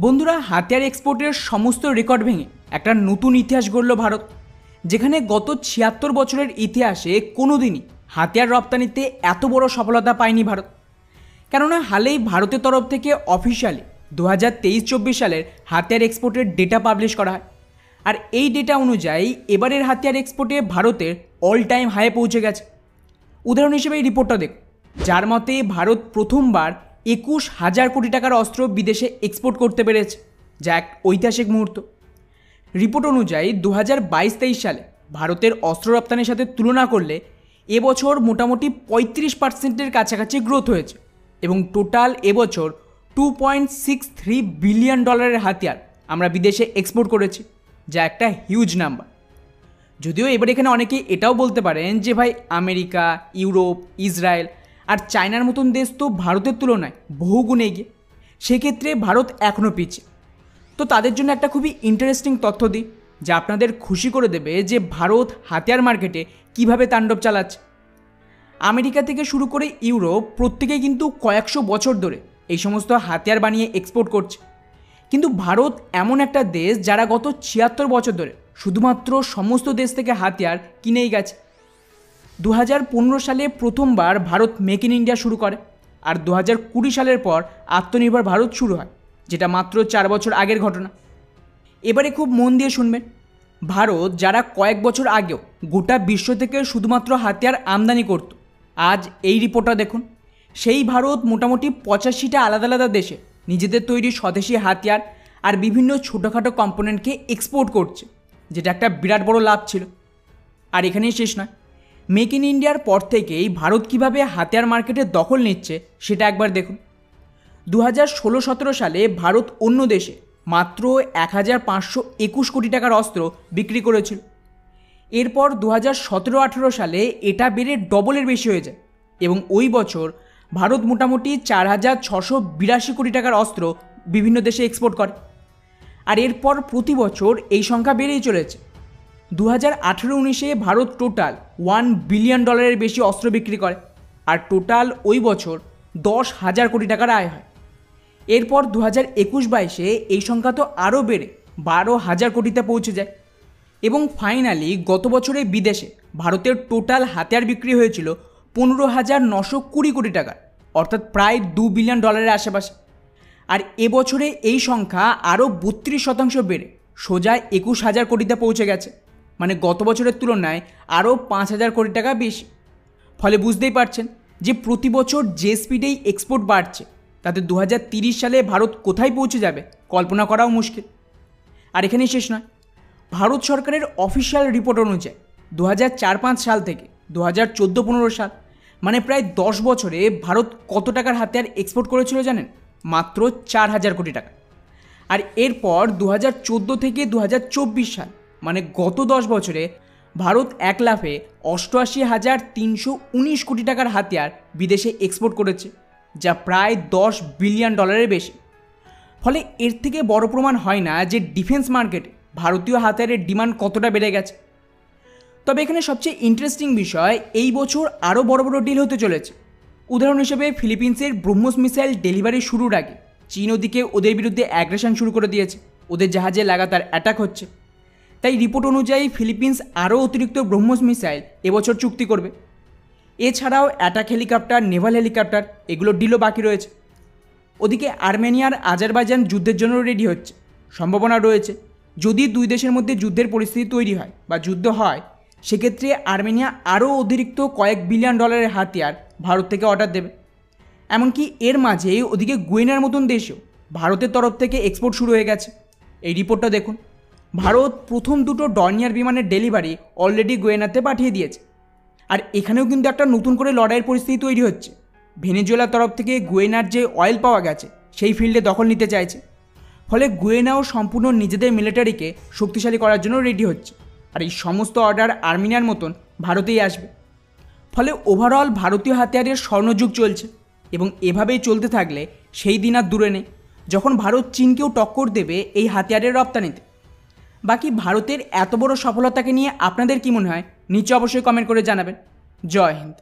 বন্ধুরা, হাতিয়ার এক্সপোর্টের সমস্ত রেকর্ড ভেঙে একটা নতুন ইতিহাস গড়ল ভারত, যেখানে গত ৭৬ বছরের ইতিহাসে কোনোদিনই হাতিয়ার রপ্তানিতে এত বড় সফলতা পায়নি ভারত। কেননা হালেই ভারতের তরফ থেকে অফিসিয়ালি 2023-24 সালের হাতিয়ার এক্সপোর্টের ডেটা পাবলিশ করা হয়। আর এই ডেটা অনুযায়ী এবারের হাতিয়ার এক্সপোর্টে ভারতের অল টাইম হাইয়ে পৌঁছে গেছে। উদাহরণ হিসেবে এই রিপোর্টটা দেখুন, যার মতে ভারত প্রথমবার 21,000 কোটি টাকার অস্ত্র বিদেশে এক্সপোর্ট করতে পেরেছে, যা এক ঐতিহাসিক মুহূর্ত। রিপোর্ট অনুযায়ী 2022-23 সালে ভারতের অস্ত্র রপ্তানির সাথে তুলনা করলে এবছর মোটামুটি 35%-এর কাছাকাছি গ্রোথ হয়েছে এবং টোটাল এবছর $2.63 বিলিয়ন হাতিয়ার আমরা বিদেশে এক্সপোর্ট করেছি, যা একটা হিউজ নাম্বার। যদিও এবার এখানে অনেকে এটাও বলতে পারেন যে ভাই, আমেরিকা, ইউরোপ, ইসরায়েল আর চায়নার মতন দেশ তো ভারতের তুলনায় বহুগুণ এগিয়ে, সেক্ষেত্রে ভারত এখনও পিছিয়ে। তো তাদের জন্য একটা খুবই ইন্টারেস্টিং তথ্য দিই, যা আপনাদের খুশি করে দেবে যে ভারত হাতিয়ার মার্কেটে কিভাবে তাণ্ডব চালাচ্ছে। আমেরিকা থেকে শুরু করে ইউরোপ প্রত্যেকেই কিন্তু কয়েকশো বছর ধরে এই সমস্ত হাতিয়ার বানিয়ে এক্সপোর্ট করছে, কিন্তু ভারত এমন একটা দেশ যারা গত ৭৬ বছর ধরে শুধুমাত্র সমস্ত দেশ থেকে হাতিয়ার কিনেই গেছে। 2015 সালে প্রথমবার ভারত মেক ইন ইন্ডিয়া শুরু করে, আর 2020 সালের পর আত্মনির্ভর ভারত শুরু হয়, যেটা মাত্র 4 বছর আগের ঘটনা। এবারে খুব মন দিয়ে শুনবেন, ভারত যারা কয়েক বছর আগেও গোটা বিশ্ব থেকে শুধুমাত্র হাতিয়ার আমদানি করত, আজ এই রিপোর্টটা দেখুন, সেই ভারত মোটামুটি 85টা আলাদা আলাদা দেশে নিজেদের তৈরি স্বদেশি হাতিয়ার আর বিভিন্ন ছোটোখাটো কম্পোনেন্টকে এক্সপোর্ট করছে, যেটা একটা বিরাট বড় লাভ ছিল। আর এখানেই শেষ নয়, মেক ইন ইন্ডিয়ার পর থেকেই ভারত কীভাবে হাতিয়ার মার্কেটে দখল নিচ্ছে সেটা একবার দেখুন। 2016-17 সালে ভারত অন্য দেশে মাত্র 1,521 কোটি টাকার অস্ত্র বিক্রি করেছিল। এরপর 2017-18 সালে এটা বেড়ে ডবলের বেশি হয়ে যায় এবং ওই বছর ভারত মোটামুটি 4,682 কোটি টাকার অস্ত্র বিভিন্ন দেশে এক্সপোর্ট করে। আর এরপর প্রতি বছর এই সংখ্যা বেড়েই চলেছে। 2018-19-এ ভারত টোটাল $1 বিলিয়ন বেশি অস্ত্র বিক্রি করে, আর টোটাল ওই বছর 10,000 কোটি টাকার আয় হয়। এরপর 2021-22-এ এই সংখ্যা তো আরও বেড়ে 12,000 কোটিতে পৌঁছে যায় এবং ফাইনালি গত বছরে বিদেশে ভারতের টোটাল হাতিয়ার বিক্রি হয়েছিল 15,920 কোটি টাকার, অর্থাৎ প্রায় $2 বিলিয়ন আশেপাশে। আর এবছরে এই সংখ্যা আরও 32% বেড়ে সোজা 21,000 কোটিতে পৌঁছে গেছে, মানে গত বছরের তুলনায় আরও 5,000 কোটি টাকা বেশি। ফলে বুঝতেই পারছেন যে প্রতি বছর যে স্পিডেই এক্সপোর্ট বাড়ছে, তাতে 2030 সালে ভারত কোথায় পৌঁছে যাবে কল্পনা করাও মুশকিল। আর এখানেই শেষ নয়, ভারত সরকারের অফিসিয়াল রিপোর্ট অনুযায়ী 2004-05 সাল থেকে 2014-15 সাল, মানে প্রায় 10 বছরে ভারত কত টাকার হাতিয়ার এক্সপোর্ট করেছিল জানেন? মাত্র 4,000 কোটি টাকা। আর এরপর 2014 থেকে 2024 সাল, মানে গত 10 বছরে ভারত এক লাফে 88,319 কোটি টাকার হাতিয়ার বিদেশে এক্সপোর্ট করেছে, যা প্রায় $10 বিলিয়ন বেশি। ফলে এর থেকে বড় প্রমাণ হয় না যে ডিফেন্স মার্কেটে ভারতীয় হাতিয়ারের ডিমান্ড কতটা বেড়ে গেছে। তবে এখানে সবচেয়ে ইন্টারেস্টিং বিষয়, এই বছর আরও বড় বড় ডিল হতে চলেছে। উদাহরণ হিসেবে ফিলিপিন্সের ব্রহ্মোস মিসাইল ডেলিভারি শুরুর আগে চীন ওদিকে ওদের বিরুদ্ধে অ্যাগ্রেশন শুরু করে দিয়েছে, ওদের জাহাজে লাগাতার অ্যাটাক হচ্ছে। তাই রিপোর্ট অনুযায়ী ফিলিপিন্স আরও অতিরিক্ত ব্রহ্মোস মিসাইল এবছর চুক্তি করবে। এছাড়াও অ্যাটাক হেলিকপ্টার, নেভাল হেলিকপ্টার, এগুলোর ডিলও বাকি রয়েছে। ওদিকে আর্মেনিয়ার আজারবাইজান যুদ্ধের জন্য রেডি হচ্ছে, সম্ভাবনা রয়েছে যদি দুই দেশের মধ্যে যুদ্ধের পরিস্থিতি তৈরি হয় বা যুদ্ধ হয়, সেক্ষেত্রে আর্মেনিয়া আরও অতিরিক্ত কয়েক বিলিয়ন হাতিয়ার ভারত থেকে অর্ডার দেবে। এমনকি এর মাঝে ওদিকে গুয়েনার মতন দেশেও ভারতের তরফ থেকে এক্সপোর্ট শুরু হয়ে গেছে। এই রিপোর্টটা দেখুন, ভারত প্রথম দুটো ডর্নিয়ার বিমানের ডেলিভারি অলরেডি গুয়েনাতে পাঠিয়ে দিয়েছে। আর এখানেও কিন্তু একটা নতুন করে লড়াইয়ের পরিস্থিতি তৈরি হচ্ছে। ভেনেজুয়েলার তরফ থেকে গুয়েনার যে অয়েল পাওয়া গেছে সেই ফিল্ডে দখল নিতে চাইছে। ফলে গুয়েনাও সম্পূর্ণ নিজেদের মিলিটারিকে শক্তিশালী করার জন্য রেডি হচ্ছে, আর এই সমস্ত অর্ডার আর্মেনিয়ার মতন ভারতেই আসবে। ফলে ওভারঅল ভারতীয় হাতিয়ারের স্বর্ণযুগ চলছে এবং এভাবেই চলতে থাকলে সেই দিন আর দূরে নেই যখন ভারত চীনকেও টক্কর দেবে এই হাতিয়ারের রপ্তানিতে। বাকি ভারতের এত বড় সফলতাকে নিয়ে আপনাদের কী মনে হয় নিচে অবশ্যই কমেন্ট করে জানাবেন। জয় হিন্দ।